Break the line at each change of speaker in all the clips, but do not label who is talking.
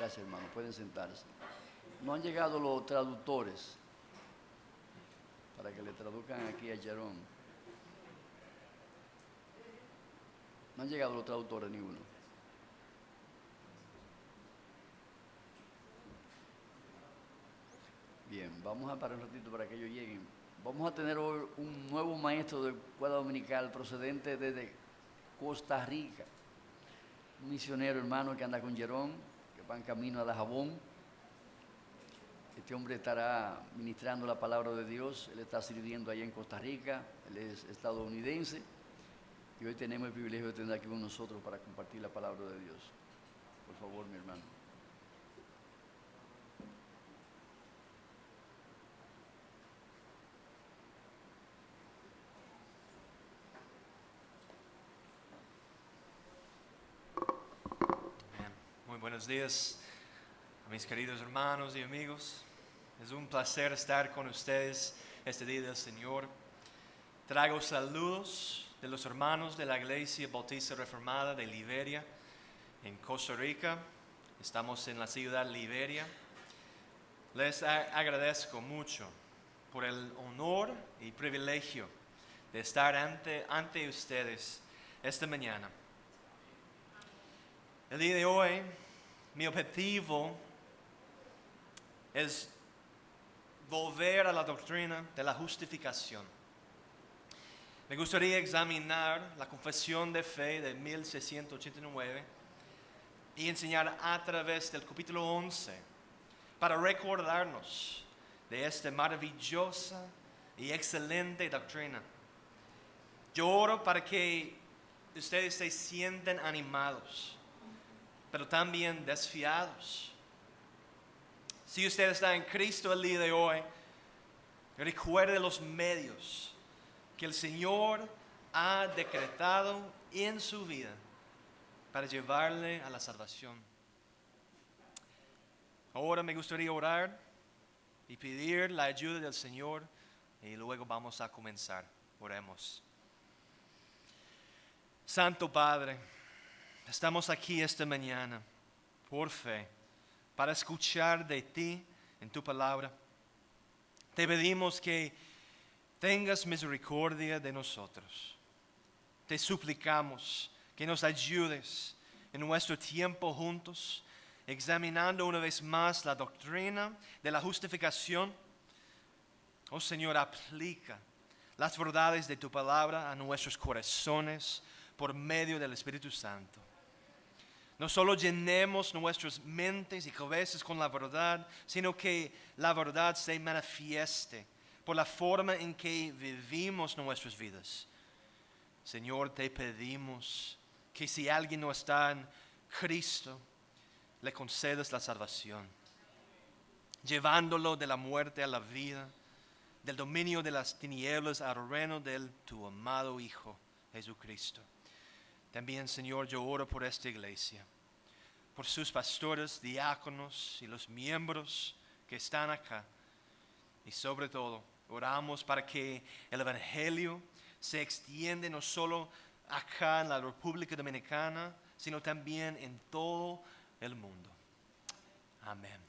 Gracias, hermano. Pueden sentarse. No han llegado los traductores para que le traduzcan aquí a Jerón. No han llegado los traductores ninguno. Bien, vamos a parar un ratito para que ellos lleguen. Vamos a tener hoy un nuevo maestro de escuela dominical procedente desde Costa Rica. Un misionero hermano que anda con Jerón, que va en camino a Dajabón. Este hombre estará ministrando la palabra de Dios. Él está sirviendo allá en Costa Rica. Él es estadounidense. Y hoy tenemos el privilegio de tener aquí con nosotros para compartir la palabra de Dios. Por favor, mi hermano.
Muy buenos días a mis queridos hermanos y amigos. Es un placer estar con ustedes este día del Señor. Traigo saludos de los hermanos de la Iglesia Bautista Reformada de Liberia, en Costa Rica. Estamos en la ciudad de Liberia. Les agradezco mucho por el honor y privilegio de estar ante ustedes esta mañana. El día de hoy, mi objetivo es volver a la doctrina de la justificación. Me gustaría examinar la confesión de fe de 1689 y enseñar a través del capítulo 11 para recordarnos de esta maravillosa y excelente doctrina. Yo oro para que ustedes se sientan animados, pero también desfiados. Si usted está en Cristo el día de hoy, recuerde los medios que el Señor ha decretado en su vida para llevarle a la salvación. Ahora me gustaría orar y pedir la ayuda del Señor y luego vamos a comenzar. Oremos. Santo Padre, estamos aquí esta mañana por fe para escuchar de ti en tu palabra. Te pedimos que tengas misericordia de nosotros. Te suplicamos que nos ayudes en nuestro tiempo juntos, examinando una vez más la doctrina de la justificación. Oh Señor, aplica las verdades de tu palabra a nuestros corazones por medio del Espíritu Santo. No solo llenemos nuestras mentes y cabezas con la verdad, sino que la verdad se manifieste por la forma en que vivimos nuestras vidas. Señor, te pedimos que si alguien no está en Cristo, le concedas la salvación, llevándolo de la muerte a la vida, del dominio de las tinieblas al reino de tu amado Hijo, Jesucristo. También, Señor, yo oro por esta iglesia, por sus pastores, diáconos y los miembros que están acá. Y sobre todo, oramos para que el Evangelio se extienda no solo acá en la República Dominicana, sino también en todo el mundo. Amén.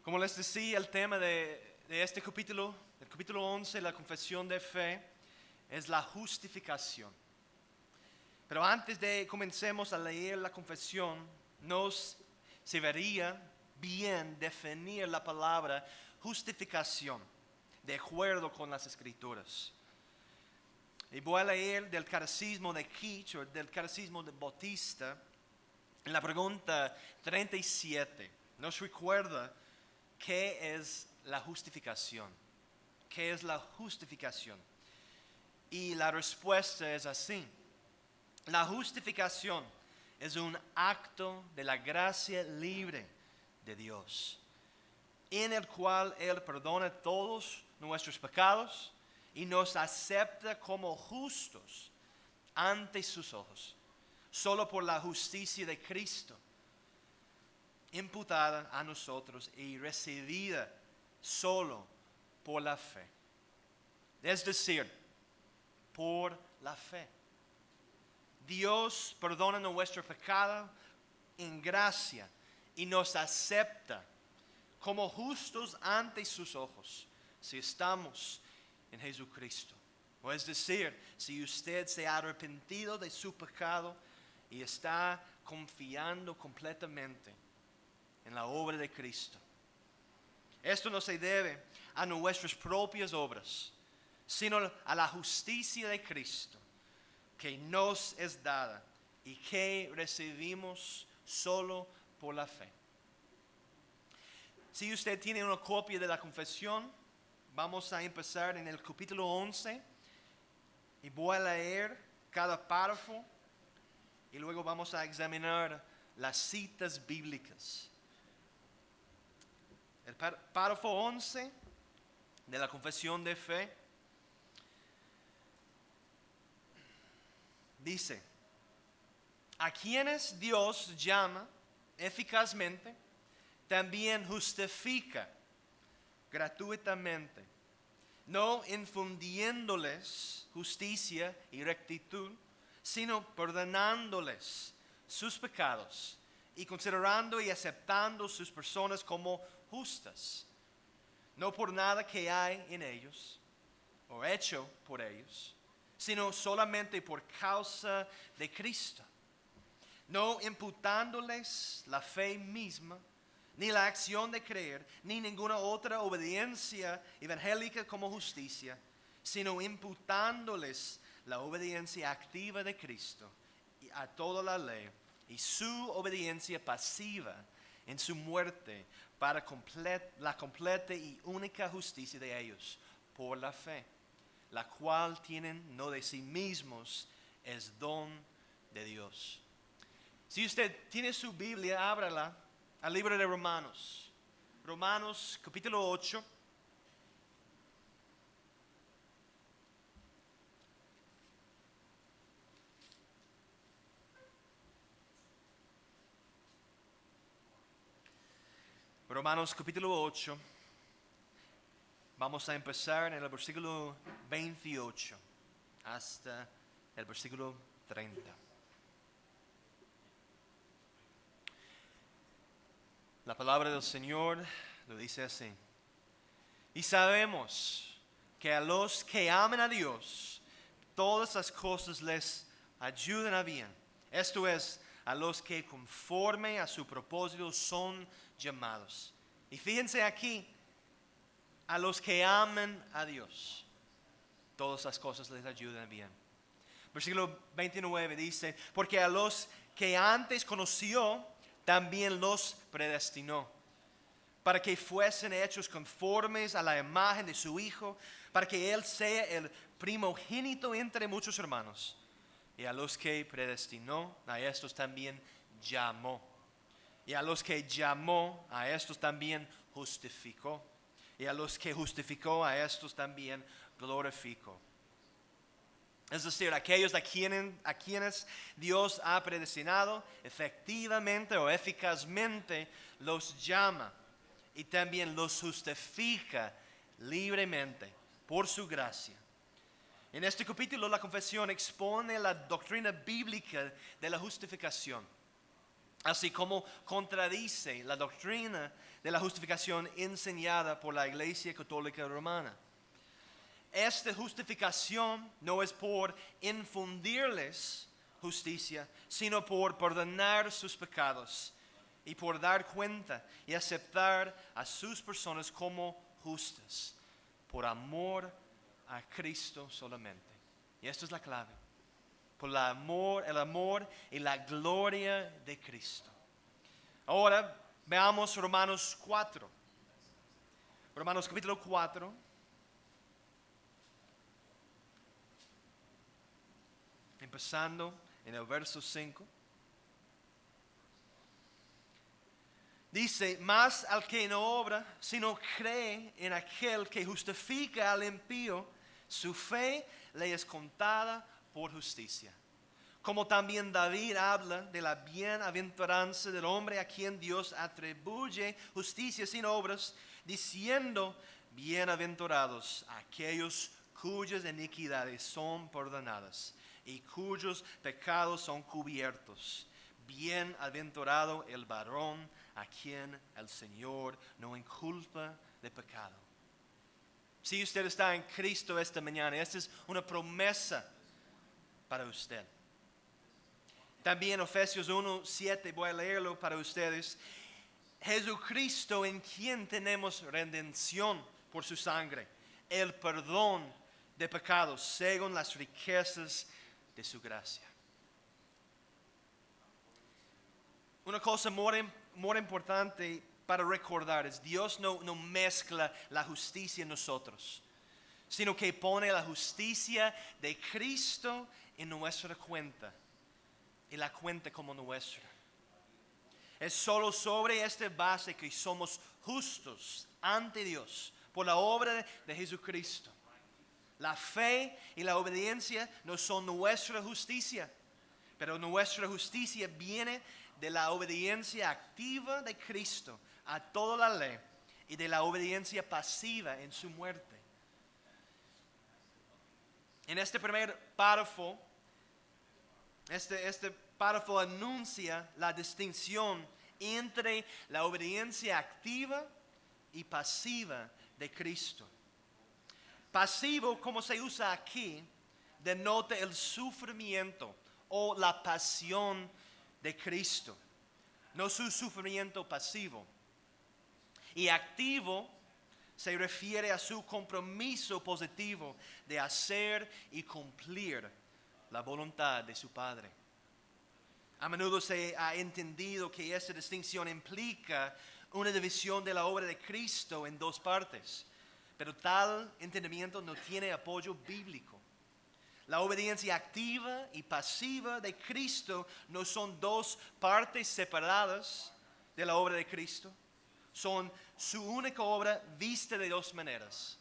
Como les decía, el tema de este capítulo, el capítulo 11, la confesión de fe, es la justificación. Pero antes de comencemos a leer la confesión, nos serviría bien definir la palabra justificación de acuerdo con las Escrituras. Y voy a leer del Catecismo de Kitch o del Catecismo de Bautista. En la pregunta 37 nos recuerda qué es la justificación. ¿Qué es la justificación? Y la respuesta es así. La justificación es un acto de la gracia libre de Dios, en el cual Él perdona todos nuestros pecados y nos acepta como justos ante sus ojos, solo por la justicia de Cristo, imputada a nosotros y recibida solo por la fe. Es decir, por la fe. Dios perdona nuestro pecado en gracia y nos acepta como justos ante sus ojos si estamos en Jesucristo. O es decir, si usted se ha arrepentido de su pecado y está confiando completamente en la obra de Cristo. Esto no se debe a nuestras propias obras, sino a la justicia de Cristo que nos es dada y que recibimos solo por la fe. Si usted tiene una copia de la confesión, vamos a empezar en el capítulo 11 y voy a leer cada párrafo y luego vamos a examinar las citas bíblicas. El párrafo 11 de la confesión de fe dice: a quienes Dios llama eficazmente, también justifica gratuitamente, no infundiéndoles justicia y rectitud, sino perdonándoles sus pecados y considerando y aceptando sus personas como justas, no por nada que hay en ellos o hecho por ellos, sino solamente por causa de Cristo, no imputándoles la fe misma, ni la acción de creer, ni ninguna otra obediencia evangélica como justicia, sino imputándoles la obediencia activa de Cristo a toda la ley y su obediencia pasiva en su muerte para la completa y única justicia de ellos por la fe, la cual tienen no de sí mismos, es don de Dios. Si usted tiene su Biblia, ábrala al libro de Romanos. Romanos capítulo 8. Romanos capítulo 8. Vamos a empezar en el versículo 28 hasta el versículo 30. La palabra del Señor lo dice así: y sabemos que a los que aman a Dios, todas las cosas les ayudan a bien. Esto es, a los que conforme a su propósito son llamados. Y fíjense aquí, a los que aman a Dios, todas las cosas les ayudan bien. Versículo 29 dice: porque a los que antes conoció, también los predestinó, para que fuesen hechos conformes a la imagen de su Hijo, para que Él sea el primogénito entre muchos hermanos. Y a los que predestinó, a estos también llamó. Y a los que llamó, a estos también justificó. Y a los que justificó, a estos también glorificó. Es decir, aquellos a quienes Dios ha predestinado, efectivamente o eficazmente los llama y también los justifica libremente por su gracia. En este capítulo la confesión expone la doctrina bíblica de la justificación, así como contradice la doctrina de la justificación enseñada por la Iglesia Católica Romana. Esta justificación no es por infundirles justicia, sino por perdonar sus pecados y por dar cuenta y aceptar a sus personas como justas, por amor a Cristo solamente. Y esto es la clave: por el amor y la gloria de Cristo. Ahora veamos Romanos 4. Romanos capítulo 4. Empezando en el verso 5. Dice: mas al que no obra, sino cree en aquel que justifica al impío, su fe le es contada por justicia. Como también David habla de la bienaventuranza del hombre a quien Dios atribuye justicia sin obras, diciendo: bienaventurados aquellos cuyas iniquidades son perdonadas y cuyos pecados son cubiertos. Bienaventurado el varón a quien el Señor no inculpa de pecado. Si usted está en Cristo esta mañana, esta es una promesa para usted. También Efesios 1:7, voy a leerlo para ustedes. Jesucristo, en quien tenemos redención por su sangre, el perdón de pecados según las riquezas de su gracia. Una cosa muy importante para recordar es Dios no mezcla la justicia en nosotros, sino que pone la justicia de Cristo en nuestra cuenta y la cuenta como nuestra. Es solo sobre esta base que somos justos ante Dios por la obra de Jesucristo. La fe y la obediencia no son nuestra justicia, pero nuestra justicia viene de la obediencia activa de Cristo a toda la ley y de la obediencia pasiva en su muerte. En este primer párrafo, este párrafo anuncia la distinción entre la obediencia activa y pasiva de Cristo. Pasivo, como se usa aquí, denota el sufrimiento o la pasión de Cristo, no su sufrimiento pasivo. Y activo se refiere a su compromiso positivo de hacer y cumplir la voluntad de su Padre. A menudo se ha entendido que esta distinción implica una división de la obra de Cristo en dos partes, pero tal entendimiento no tiene apoyo bíblico. La obediencia activa y pasiva de Cristo no son dos partes separadas de la obra de Cristo. Son su única obra vista de dos maneras.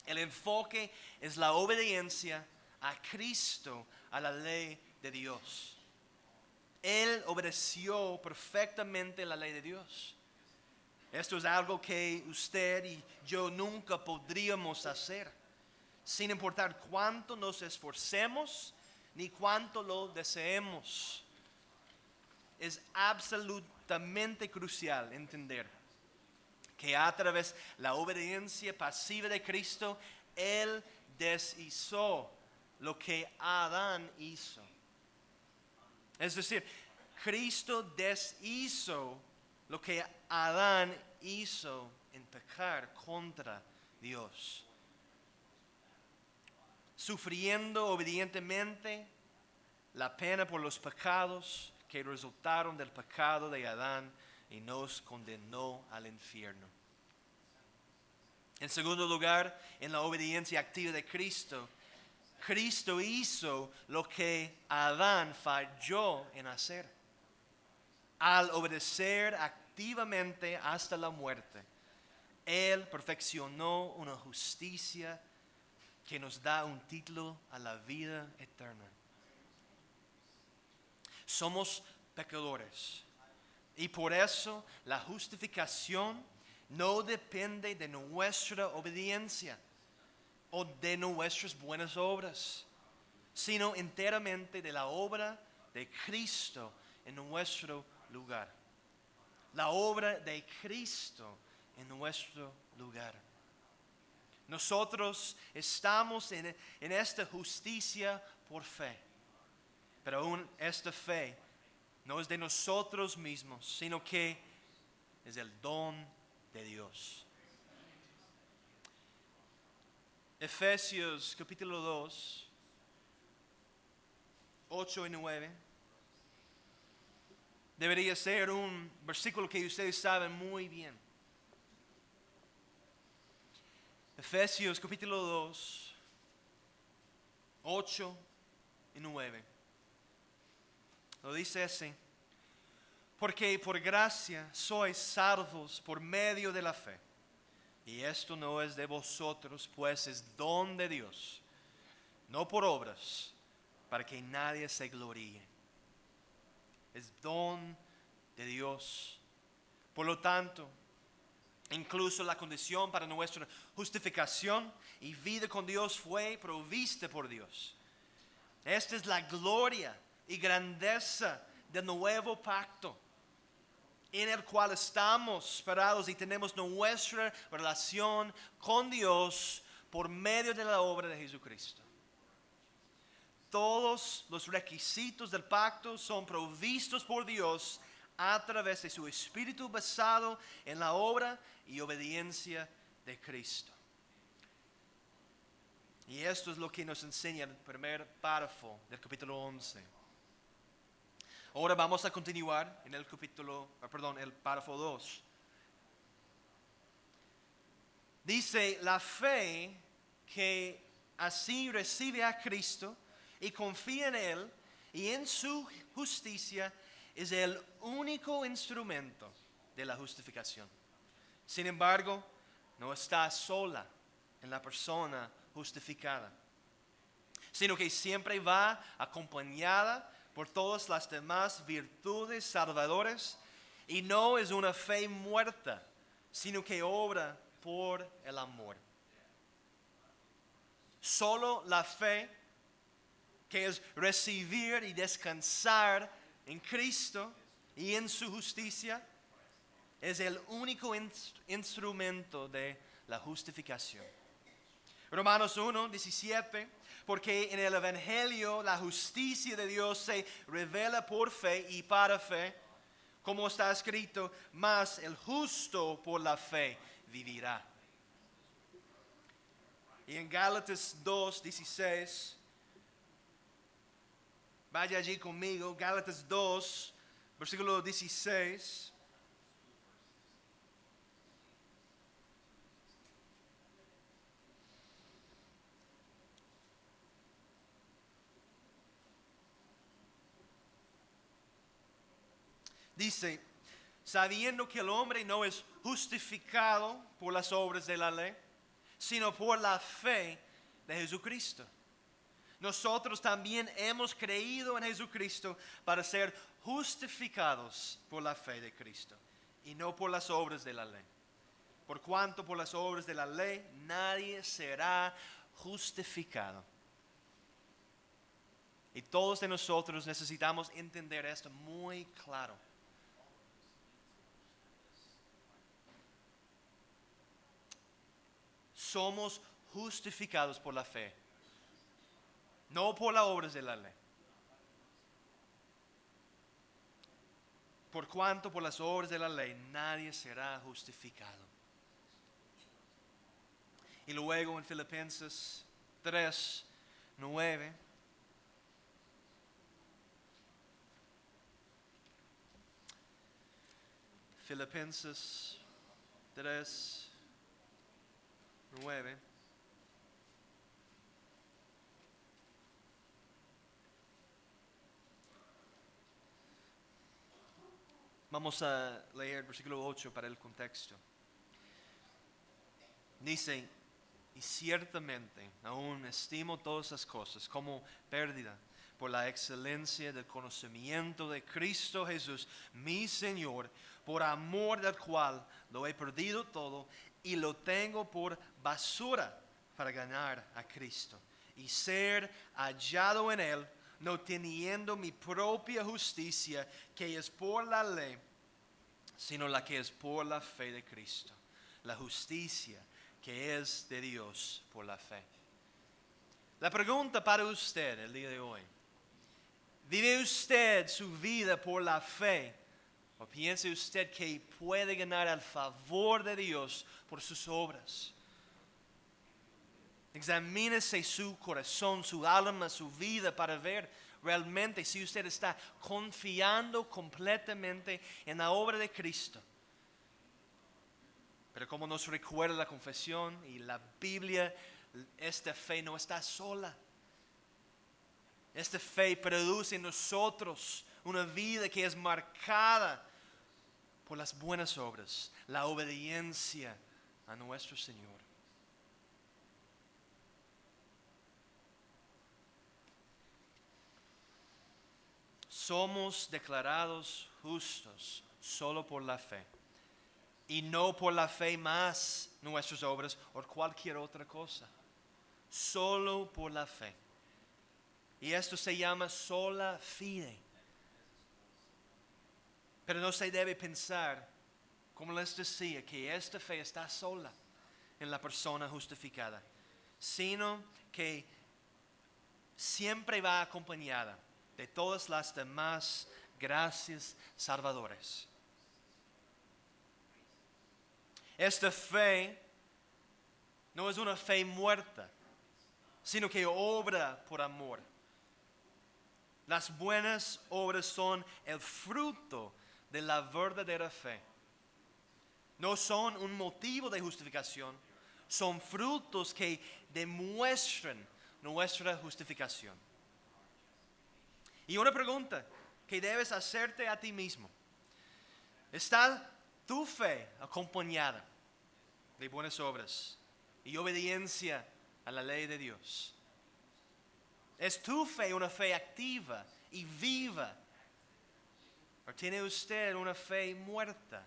El enfoque es la obediencia a Cristo, a la ley de Dios. Él obedeció perfectamente la ley de Dios. Esto es algo que usted y yo nunca podríamos hacer, sin importar cuánto nos esforcemos ni cuánto lo deseemos. Es absolutamente crucial entender que a través de la obediencia pasiva de Cristo, Él deshizo lo que Adán hizo. Es decir, Cristo deshizo lo que Adán hizo en pecar contra Dios. Sufriendo obedientemente la pena por los pecados que resultaron del pecado de Adán y nos condenó al infierno. En segundo lugar, en la obediencia activa de Cristo, Cristo hizo lo que Adán falló en hacer. Al obedecer activamente hasta la muerte, Él perfeccionó una justicia que nos da un título a la vida eterna. Somos pecadores y por eso la justificación no depende de nuestra obediencia o de nuestras buenas obras, sino enteramente de la obra de Cristo en nuestro lugar. La obra de Cristo en nuestro lugar. Nosotros estamos en esta justicia por fe, pero aún esta fe no es de nosotros mismos, sino que es el don de Dios. Efesios capítulo 2, 8 y 9. Debería ser un versículo que ustedes saben muy bien. Efesios capítulo 2, 8 y 9. Lo dice así: porque por gracia sois salvos por medio de la fe. Y esto no es de vosotros, pues es don de Dios, no por obras, para que nadie se gloríe. Es don de Dios. Por lo tanto, incluso la condición para nuestra justificación y vida con Dios fue provista por Dios. Esta es la gloria y grandeza del nuevo pacto, en el cual estamos parados y tenemos nuestra relación con Dios por medio de la obra de Jesucristo. Todos los requisitos del pacto son provistos por Dios a través de su Espíritu basado en la obra y obediencia de Cristo. Y esto es lo que nos enseña el primer párrafo del capítulo 11. Ahora vamos a continuar en el párrafo 2. Dice, la fe que así recibe a Cristo y confía en Él y en su justicia es el único instrumento de la justificación. Sin embargo, no está sola en la persona justificada, sino que siempre va acompañada por todas las demás virtudes salvadoras y no es una fe muerta, sino que obra por el amor. Solo la fe, que es recibir y descansar en Cristo y en su justicia, es el único instrumento de la justificación. Romanos 1:17, porque en el Evangelio la justicia de Dios se revela por fe y para fe, como está escrito, mas el justo por la fe vivirá. Y en Gálatas 2:16, vaya allí conmigo, Gálatas 2, versículo 16. Dice, sabiendo que el hombre no es justificado por las obras de la ley, sino por la fe de Jesucristo. Nosotros también hemos creído en Jesucristo para ser justificados por la fe de Cristo y no por las obras de la ley. Por cuanto por las obras de la ley nadie será justificado. Y todos de nosotros necesitamos entender esto muy claro. Somos justificados por la fe, no por las obras de la ley. Por cuanto por las obras de la ley nadie será justificado. Y luego en Filipenses 3:9. Filipenses 3:9. Vamos a leer el versículo 8 para el contexto. Dice, y ciertamente aún estimo todas las cosas como pérdida por la excelencia del conocimiento de Cristo Jesús, mi Señor, por amor del cual lo he perdido todo y lo tengo por basura para ganar a Cristo y ser hallado en Él, no teniendo mi propia justicia que es por la ley, sino la que es por la fe de Cristo, la justicia que es de Dios por la fe. La pregunta para usted el día de hoy: ¿vive usted su vida por la fe o piensa usted que puede ganar el favor de Dios por sus obras? Examínese su corazón, su alma, su vida para ver realmente si usted está confiando completamente en la obra de Cristo. Pero como nos recuerda la confesión y la Biblia, esta fe no está sola. Esta fe produce en nosotros una vida que es marcada por las buenas obras, la obediencia a nuestro Señor. Somos declarados justos solo por la fe y no por la fe más nuestras obras o cualquier otra cosa. Solo por la fe. Y esto se llama sola fide. Pero no se debe pensar, como les decía, que esta fe está sola en la persona justificada, sino que siempre va acompañada de todas las demás gracias salvadoras. Esta fe no es una fe muerta, sino que obra por amor. Las buenas obras son el fruto de la verdadera fe. No son un motivo de justificación, son frutos que demuestran nuestra justificación. Y una pregunta que debes hacerte a ti mismo: ¿está tu fe acompañada de buenas obras y obediencia a la ley de Dios? ¿Es tu fe una fe activa y viva? ¿O tiene usted una fe muerta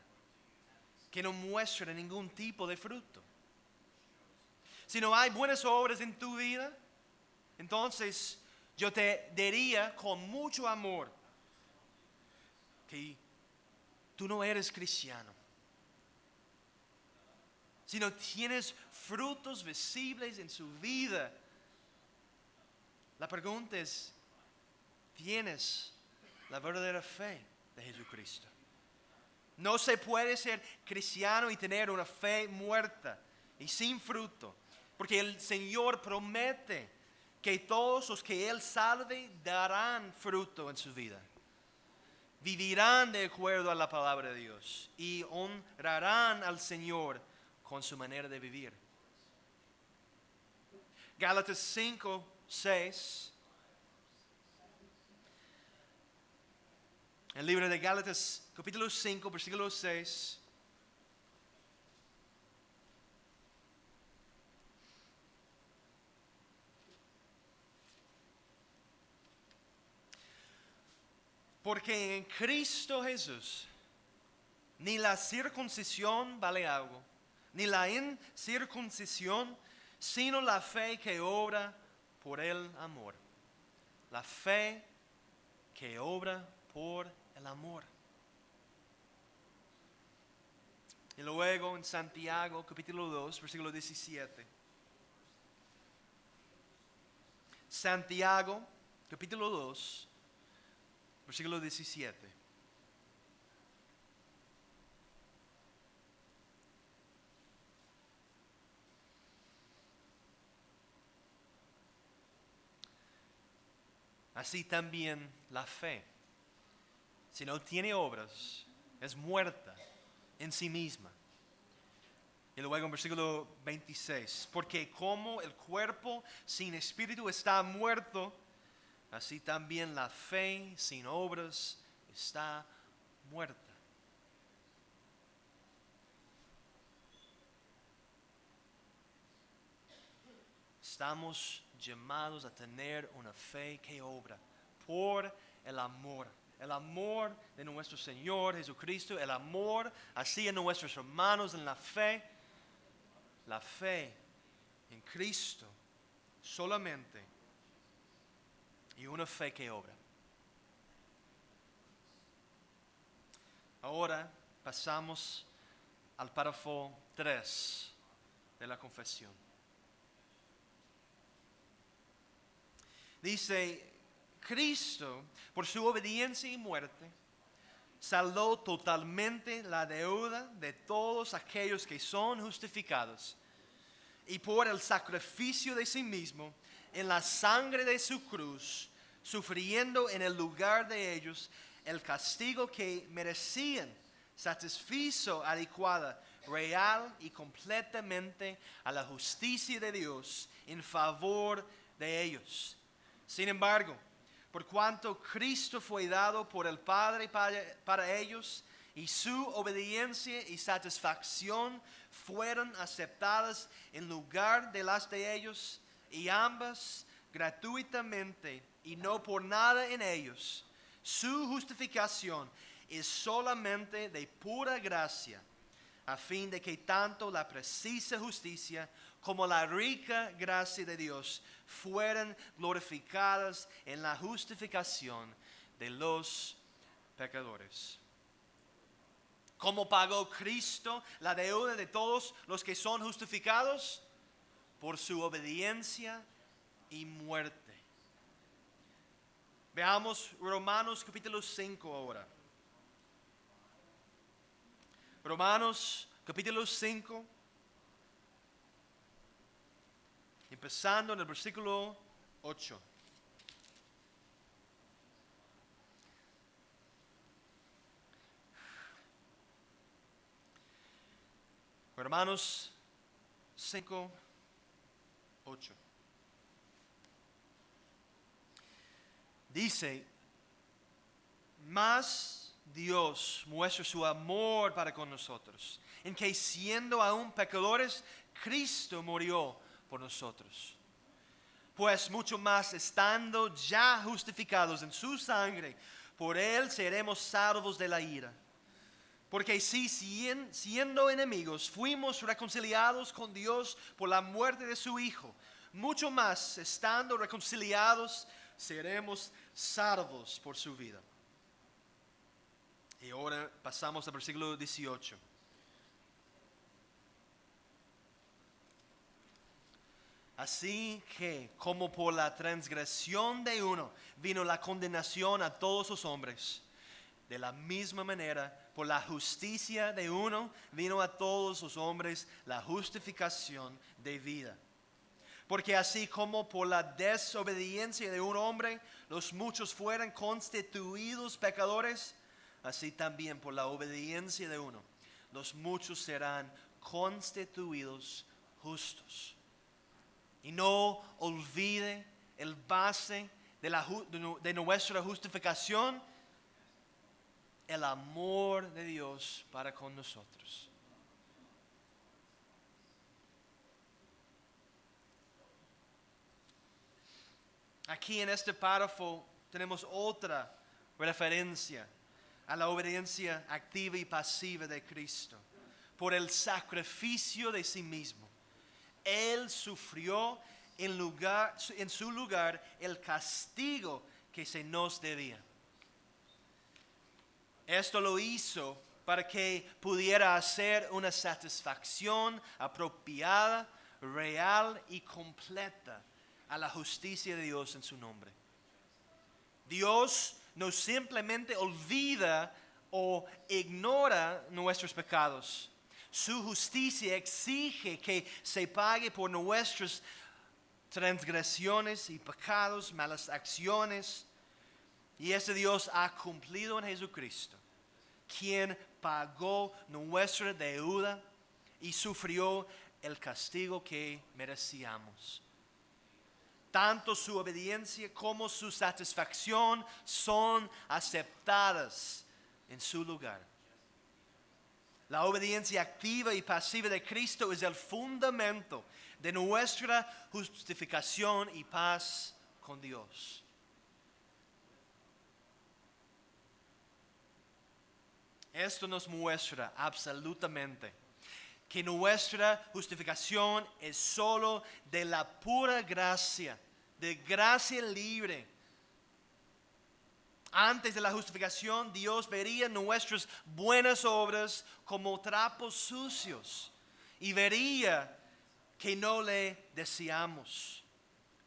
que no muestra ningún tipo de fruto? Si no hay buenas obras en tu vida, entonces yo te diría con mucho amor que tú no eres cristiano. Si no tienes frutos visibles en su vida, la pregunta es: ¿tienes la verdadera fe de Jesucristo? No se puede ser cristiano y tener una fe muerta y sin fruto, porque el Señor promete que todos los que Él salve darán fruto en su vida. Vivirán de acuerdo a la palabra de Dios y honrarán al Señor con su manera de vivir. Gálatas 5:6. El libro de Gálatas, capítulo 5, versículo 6. Porque en Cristo Jesús ni la circuncisión vale algo, ni la incircuncisión, sino la fe que obra por el amor. La fe que obra por el amor. Y luego en Santiago, capítulo 2, versículo 17. Santiago, capítulo 2, versículo 17. Así también la fe, si no tiene obras, es muerta en sí misma. Y luego en versículo 26, porque como el cuerpo sin espíritu está muerto, así también la fe sin obras está muerta. Estamos llamados a tener una fe que obra por el amor. El amor de nuestro Señor Jesucristo, el amor hacia nuestros hermanos en la fe en Cristo solamente, y una fe que obra. Ahora pasamos al párrafo 3 de la confesión. Dice: Cristo, por su obediencia y muerte, saldó totalmente la deuda de todos aquellos que son justificados, y por el sacrificio de sí mismo, en la sangre de su cruz, sufriendo en el lugar de ellos el castigo que merecían, satisfizo adecuada, real y completamente a la justicia de Dios en favor de ellos. Sin embargo, por cuanto Cristo fue dado por el Padre para ellos, y su obediencia y satisfacción fueron aceptadas en lugar de las de ellos, y ambas gratuitamente y no por nada en ellos, su justificación es solamente de pura gracia, a fin de que tanto la precisa justicia como la rica gracia de Dios fueran glorificadas en la justificación de los pecadores. ¿Cómo pagó Cristo la deuda de todos los que son justificados? Por su obediencia y muerte. Veamos Romanos capítulo 5 ahora. Romanos capítulo 5, empezando en el versículo 8. Romanos 5, 8. Dice, mas Dios muestra su amor para con nosotros, en que siendo aún pecadores, Cristo murió por nosotros. Pues mucho más estando ya justificados en su sangre, por él seremos salvos de la ira. Porque si siendo enemigos fuimos reconciliados con Dios por la muerte de su Hijo, mucho más estando reconciliados seremos salvos por su vida. Y ahora pasamos al versículo 18. Así que como por la transgresión de uno vino la condenación a todos los hombres, de la misma manera, por la justicia de uno, vino a todos los hombres la justificación de vida. Porque así como por la desobediencia de un hombre, los muchos fueron constituidos pecadores, así también por la obediencia de uno, los muchos serán constituidos justos. Y no olvide el base de nuestra justificación, el amor de Dios para con nosotros. Aquí en este párrafo tenemos otra referencia a la obediencia activa y pasiva de Cristo. Por el sacrificio de sí mismo, Él sufrió en su lugar el castigo que se nos debía. Esto lo hizo para que pudiera hacer una satisfacción apropiada, real y completa a la justicia de Dios en su nombre. Dios no simplemente olvida o ignora nuestros pecados. Su justicia exige que se pague por nuestras transgresiones y pecados, malas acciones. Y ese Dios ha cumplido en Jesucristo, quien pagó nuestra deuda y sufrió el castigo que merecíamos. Tanto su obediencia como su satisfacción son aceptadas en su lugar. La obediencia activa y pasiva de Cristo es el fundamento de nuestra justificación y paz con Dios. Esto nos muestra absolutamente que nuestra justificación es solo de la pura gracia, de gracia libre. Antes de la justificación, Dios vería nuestras buenas obras como trapos sucios y vería que no le deseamos.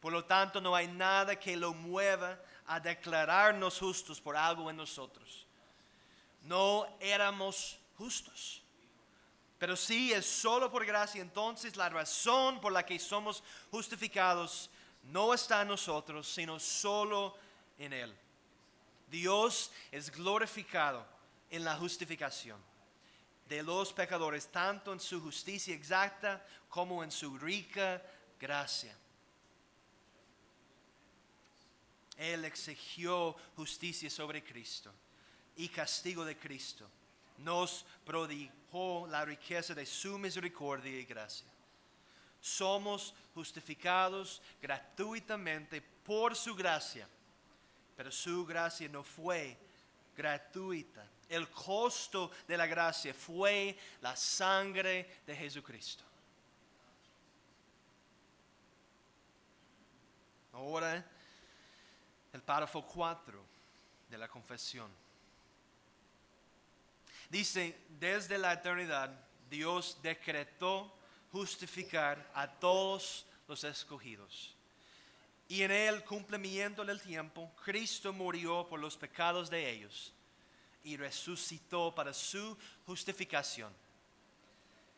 Por lo tanto, no hay nada que lo mueva a declararnos justos por algo en nosotros. No éramos justos. Pero si es solo por gracia, entonces la razón por la que somos justificados no está en nosotros, sino solo en Él. Dios es glorificado en la justificación de los pecadores, tanto en su justicia exacta como en su rica gracia. Él exigió justicia sobre Cristo y castigo de Cristo. Nos prodigó la riqueza de su misericordia y gracia. Somos justificados gratuitamente por su gracia, pero su gracia no fue gratuita. El costo de la gracia fue la sangre de Jesucristo. Ahora, el párrafo 4 de la confesión. Dice, desde la eternidad, Dios decretó justificar a todos los escogidos. Y en el cumplimiento del tiempo, Cristo murió por los pecados de ellos y resucitó para su justificación.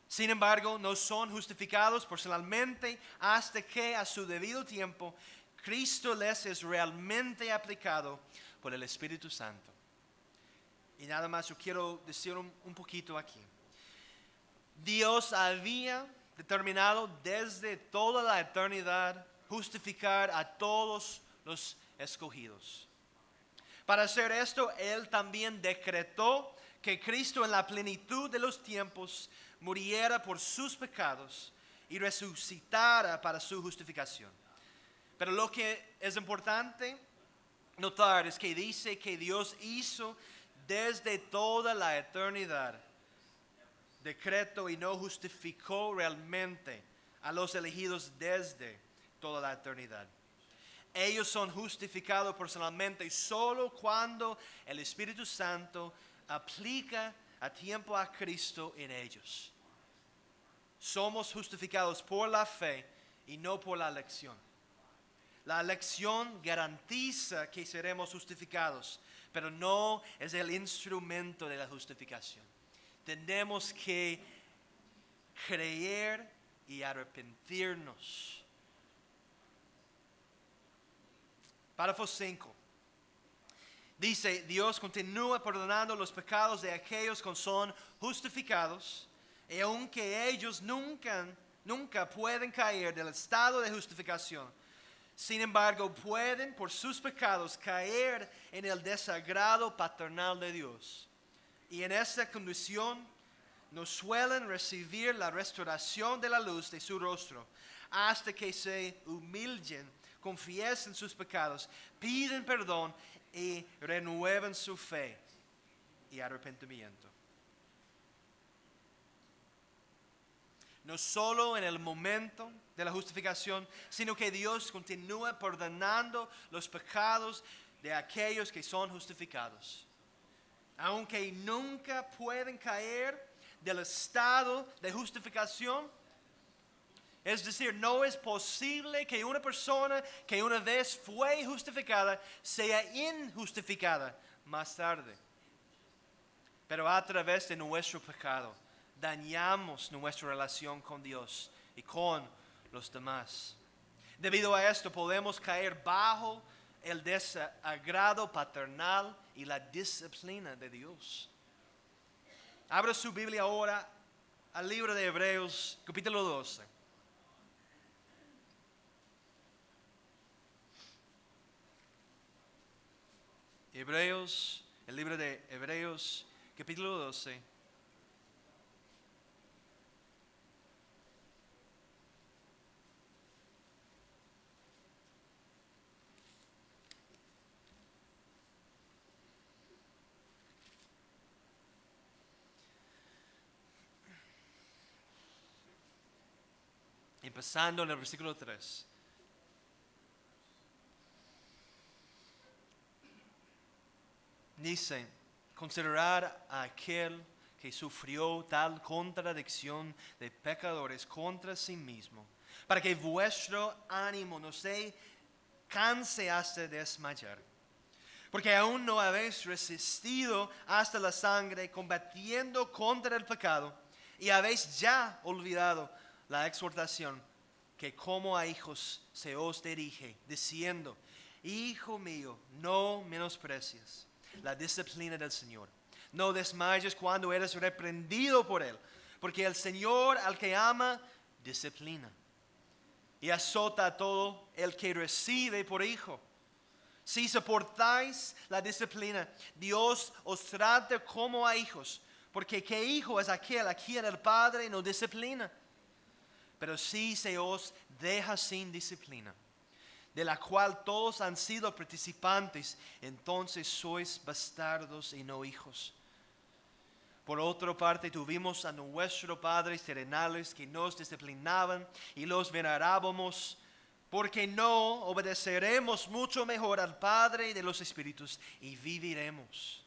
Sin embargo, no son justificados personalmente hasta que a su debido tiempo Cristo les es realmente aplicado por el Espíritu Santo. Y nada más yo quiero decir un poquito aquí. Dios había determinado desde toda la eternidad justificar a todos los escogidos. Para hacer esto, Él también decretó que Cristo en la plenitud de los tiempos muriera por sus pecados y resucitara para su justificación. Pero lo que es importante notar es que dice que Dios hizo desde toda la eternidad decreto y no justificó realmente a los elegidos desde toda la eternidad. Ellos son justificados personalmente solo cuando el Espíritu Santo aplica a tiempo a Cristo en ellos. Somos justificados por la fe y no por la elección. La elección garantiza que seremos justificados, pero no es el instrumento de la justificación. Tenemos que creer y arrepentirnos. Párrafo 5. Dice, Dios continúa perdonando los pecados de aquellos que son justificados, y aunque ellos nunca pueden caer del estado de justificación, sin embargo pueden por sus pecados caer en el desagrado paternal de Dios. Y en esa condición no suelen recibir la restauración de la luz de su rostro hasta que se humillen, confiesen sus pecados, piden perdón y renueven su fe y arrepentimiento. No solo en el momento de la justificación, sino que Dios continúa perdonando los pecados de aquellos que son justificados. Aunque nunca pueden caer del estado de justificación, es decir, no es posible que una persona que una vez fue justificada sea injustificada más tarde. Pero a través de nuestro pecado dañamos nuestra relación con Dios y con los demás. Debido a esto podemos caer bajo el desagrado paternal y la disciplina de Dios. Abra su Biblia ahora al libro de Hebreos, capítulo 12. El libro de Hebreos, capítulo 12. Empezando en el versículo 3. Dice, considerar a aquel que sufrió tal contradicción de pecadores contra sí mismo, para que vuestro ánimo no se canse hasta desmayar. Porque aún no habéis resistido hasta la sangre, combatiendo contra el pecado, y habéis ya olvidado la exhortación que como a hijos se os dirige, diciendo, Hijo mío, no menosprecies la disciplina del Señor. No desmayes cuando eres reprendido por Él, porque el Señor al que ama, disciplina y azota a todo el que recibe por hijo. Si soportáis la disciplina, Dios os trata como a hijos, porque ¿qué hijo es aquel a quien el Padre no disciplina? Pero si se os deja sin disciplina, de la cual todos han sido participantes, entonces sois bastardos y no hijos. Por otra parte, tuvimos a nuestros padres terrenales que nos disciplinaban y los venerábamos, porque no obedeceremos mucho mejor al Padre de los Espíritus y viviremos.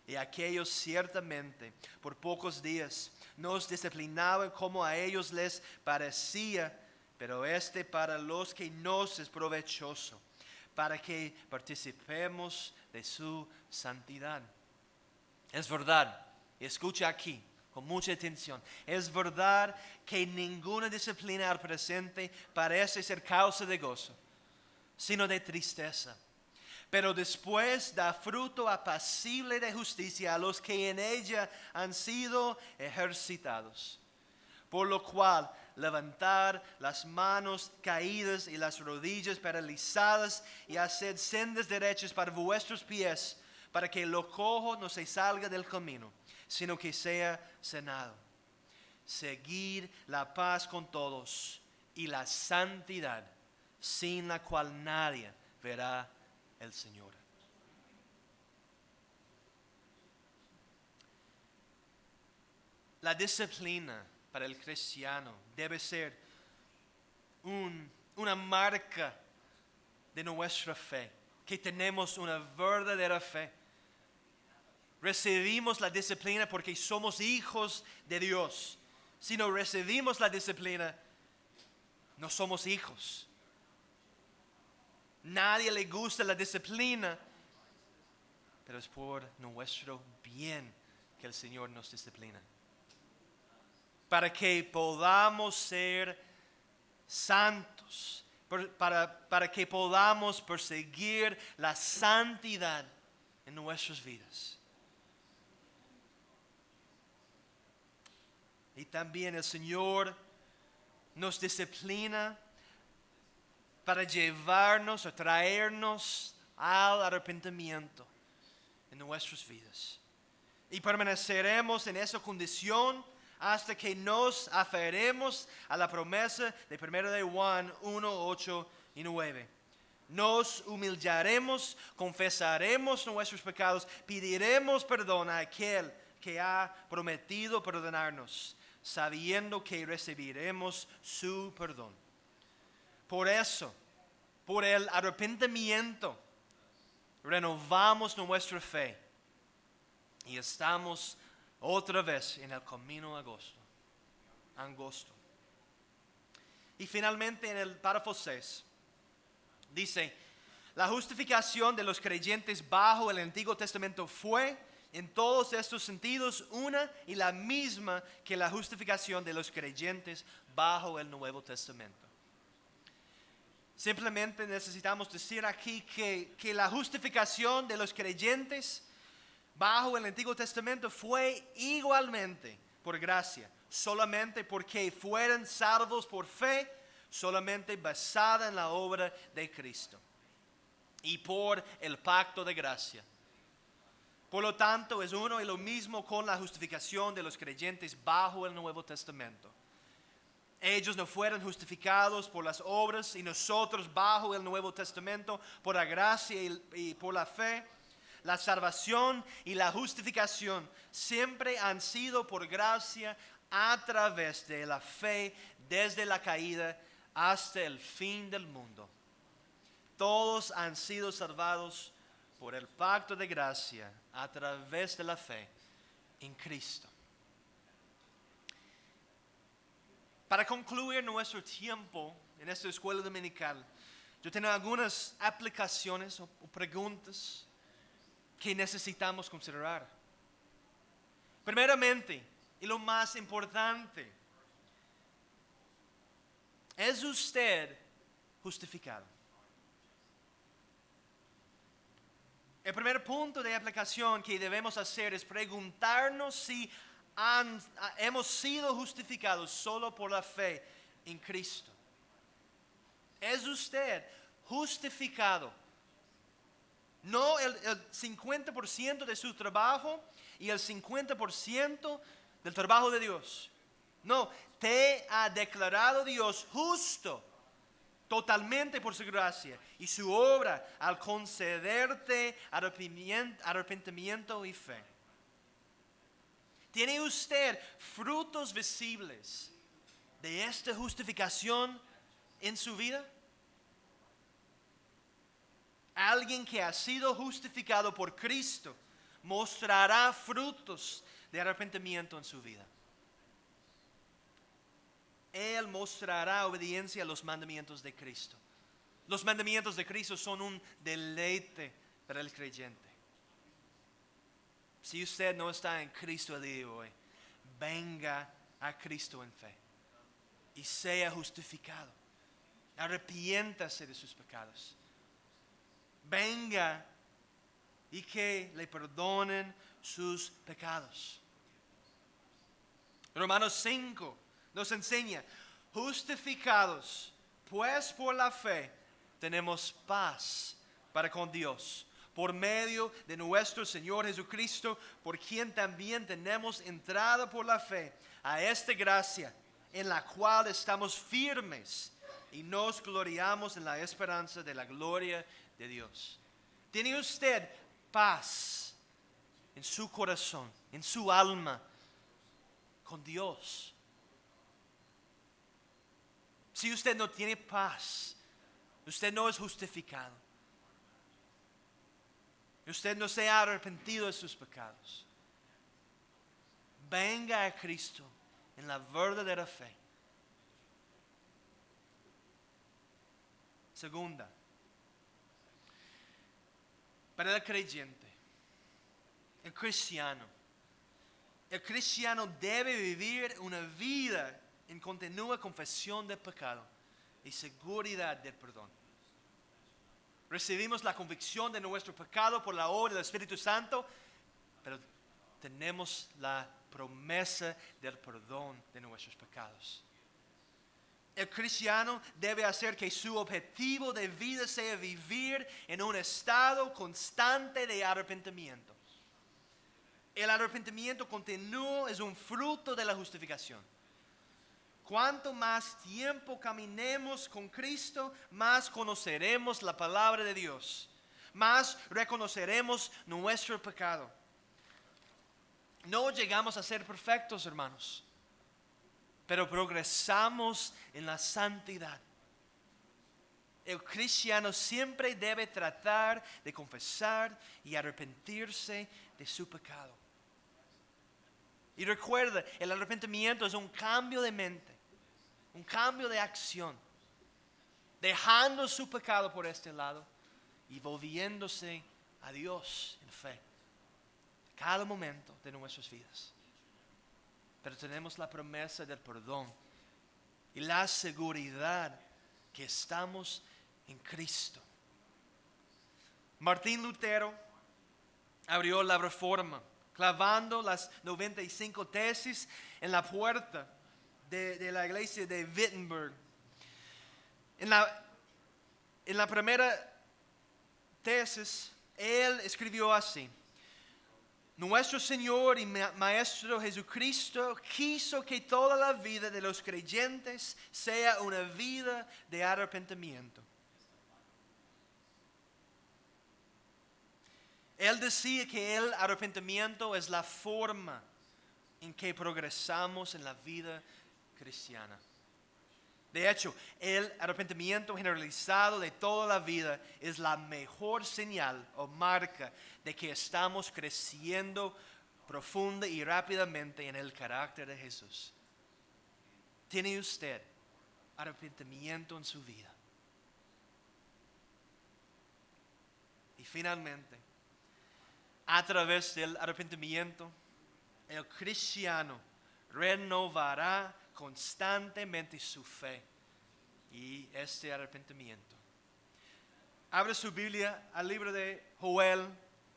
Y aquellos ciertamente por pocos días nos disciplinaban como a ellos les parecía, pero para los que nos es provechoso, para que participemos de su santidad. Es verdad, y escucha aquí con mucha atención, es verdad que ninguna disciplina al presente parece ser causa de gozo, sino de tristeza. Pero después da fruto apacible de justicia a los que en ella han sido ejercitados. Por lo cual, levantar las manos caídas y las rodillas paralizadas y haced sendas derechas para vuestros pies, para que lo cojo no se salga del camino, sino que sea sanado. Seguir la paz con todos y la santidad, sin la cual nadie verá el Señor. La disciplina para el cristiano debe ser una marca de nuestra fe, que tenemos una verdadera fe. Recibimos la disciplina porque somos hijos de Dios. Si no recibimos la disciplina, no somos hijos. Nadie le gusta la disciplina, pero es por nuestro bien que el Señor nos disciplina. Para que podamos ser santos, para que podamos perseguir la santidad en nuestras vidas. Y también el Señor nos disciplina para llevarnos o traernos al arrepentimiento en nuestras vidas. Y permaneceremos en esa condición hasta que nos aferremos a la promesa de 1 de Juan 1, 8 y 9. Nos humillaremos, confesaremos nuestros pecados, pediremos perdón a aquel que ha prometido perdonarnos, sabiendo que recibiremos su perdón. Por eso, por el arrepentimiento, renovamos nuestra fe y estamos otra vez en el camino angosto. Y finalmente en el párrafo 6 dice: la justificación de los creyentes bajo el Antiguo Testamento fue en todos estos sentidos una y la misma que la justificación de los creyentes bajo el Nuevo Testamento. Simplemente necesitamos decir aquí que la justificación de los creyentes bajo el Antiguo Testamento fue igualmente por gracia, solamente porque fueron salvos por fe, solamente basada en la obra de Cristo y por el pacto de gracia. Por lo tanto, es uno y lo mismo con la justificación de los creyentes bajo el Nuevo Testamento. Ellos no fueron justificados por las obras y nosotros bajo el Nuevo Testamento por la gracia y por la fe. La salvación y la justificación siempre han sido por gracia a través de la fe desde la caída hasta el fin del mundo. Todos han sido salvados por el pacto de gracia a través de la fe en Cristo. Para concluir nuestro tiempo en esta escuela dominical, yo tengo algunas aplicaciones o preguntas que necesitamos considerar. Primeramente, y lo más importante, ¿es usted justificado? El primer punto de aplicación que debemos hacer es preguntarnos si hemos sido justificados solo por la fe en Cristo. ¿Es usted justificado? No el 50% de su trabajo y el 50% del trabajo de Dios. No, te ha declarado Dios justo totalmente por su gracia y su obra al concederte arrepentimiento y fe. ¿Tiene usted frutos visibles de esta justificación en su vida? Alguien que ha sido justificado por Cristo mostrará frutos de arrepentimiento en su vida. Él mostrará obediencia a los mandamientos de Cristo. Los mandamientos de Cristo son un deleite para el creyente. Si usted no está en Cristo el día de hoy, venga a Cristo en fe y sea justificado. Arrepiéntase de sus pecados. Venga y que le perdonen sus pecados. Romanos 5 nos enseña, justificados pues por la fe, tenemos paz para con Dios, por medio de nuestro Señor Jesucristo, por quien también tenemos entrada por la fe a esta gracia, en la cual estamos firmes y nos gloriamos en la esperanza de la gloria de Dios. ¿Tiene usted paz en su corazón, en su alma, con Dios? Si usted no tiene paz, usted no es justificado. Usted no se ha arrepentido de sus pecados. Venga a Cristo en la verdadera fe. Segunda, para el creyente, el cristiano debe vivir una vida en continua confesión del pecado y seguridad del perdón. Recibimos la convicción de nuestro pecado por la obra del Espíritu Santo, pero tenemos la promesa del perdón de nuestros pecados. El cristiano debe hacer que su objetivo de vida sea vivir en un estado constante de arrepentimiento. El arrepentimiento continuo es un fruto de la justificación. Cuanto más tiempo caminemos con Cristo, más conoceremos la palabra de Dios, más reconoceremos nuestro pecado. No llegamos a ser perfectos, hermanos, pero progresamos en la santidad. El cristiano siempre debe tratar de confesar y arrepentirse de su pecado. Y recuerda, el arrepentimiento es un cambio de mente, un cambio de acción, dejando su pecado por este lado y volviéndose a Dios en fe, cada momento de nuestras vidas. Pero tenemos la promesa del perdón y la seguridad que estamos en Cristo. Martín Lutero abrió la Reforma, clavando las 95 tesis en la puerta de la iglesia de Wittenberg. En la primera tesis, él escribió así: nuestro Señor y Maestro Jesucristo quiso que toda la vida de los creyentes sea una vida de arrepentimiento. Él decía que el arrepentimiento es la forma en que progresamos en la vida cristiana. De hecho, el arrepentimiento generalizado de toda la vida es la mejor señal o marca de que estamos creciendo profunda y rápidamente en el carácter de Jesús. ¿Tiene usted arrepentimiento en su vida? Y finalmente, a través del arrepentimiento, el cristiano renovará constantemente su fe y este arrepentimiento. Abre su Biblia al libro de Joel,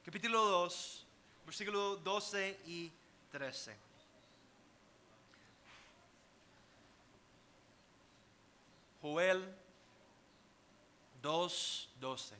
capítulo 2, versículos 12 y 13. Joel 2:12.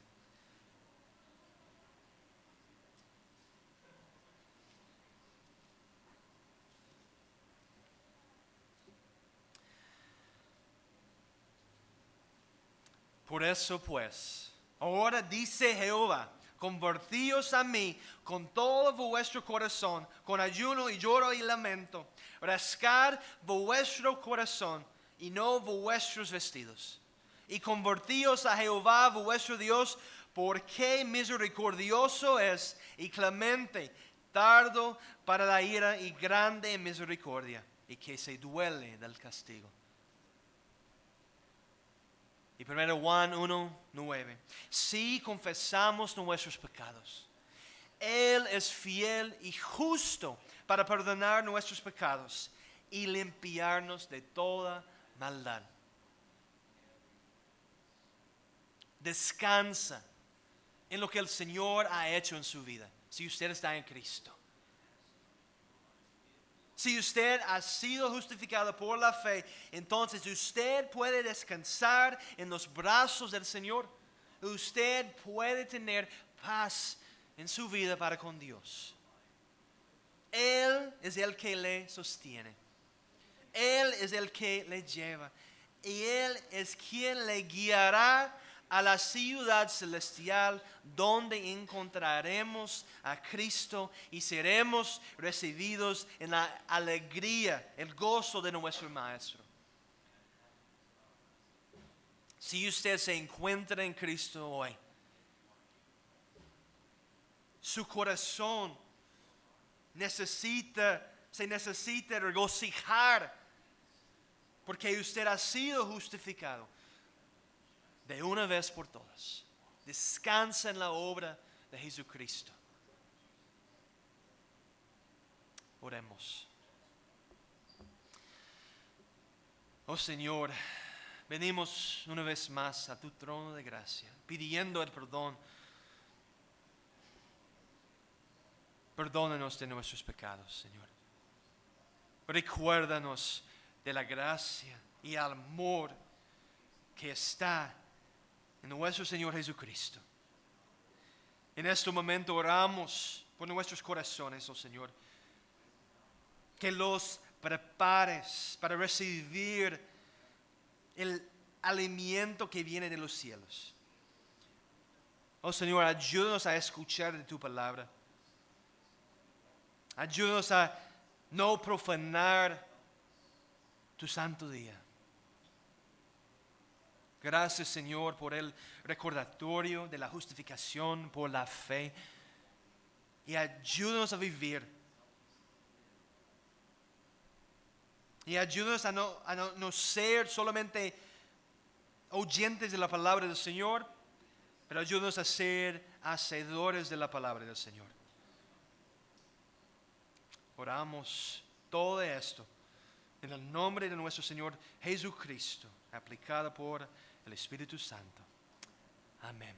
Por eso pues, ahora dice Jehová, convertíos a mí con todo vuestro corazón, con ayuno y lloro y lamento. Rascad vuestro corazón y no vuestros vestidos. Y convertíos a Jehová vuestro Dios, porque misericordioso es y clemente, tardo para la ira y grande en misericordia, y que se duele del castigo. Y 1 Juan 1:9. Si confesamos nuestros pecados, Él es fiel y justo para perdonar nuestros pecados y limpiarnos de toda maldad. Descansa en lo que el Señor ha hecho en su vida, si usted está en Cristo. Si usted ha sido justificado por la fe, entonces usted puede descansar en los brazos del Señor. Usted puede tener paz en su vida para con Dios. Él es el que le sostiene. Él es el que le lleva. Y Él es quien le guiará a la ciudad celestial, donde encontraremos a Cristo y seremos recibidos en la alegría, el gozo de nuestro Maestro. Si usted se encuentra en Cristo hoy, su corazón se necesita regocijar porque usted ha sido justificado de una vez por todas. Descansa en la obra de Jesucristo. Oremos. Oh Señor, venimos una vez más a tu trono de gracia, pidiendo el perdón. Perdónanos de nuestros pecados, Señor. Recuérdanos de la gracia y amor que está en nuestro Señor Jesucristo. En este momento oramos por nuestros corazones, oh Señor. Que los prepares para recibir el alimento que viene de los cielos. Oh Señor, ayúdanos a escuchar de tu palabra. Ayúdanos a no profanar tu santo día. Gracias, Señor, por el recordatorio de la justificación por la fe. Y ayúdanos a vivir. Y ayúdanos a no ser solamente oyentes de la palabra del Señor, pero ayúdanos a ser hacedores de la palabra del Señor. Oramos todo esto en el nombre de nuestro Señor Jesucristo, aplicado por el Espíritu Santo. Amén.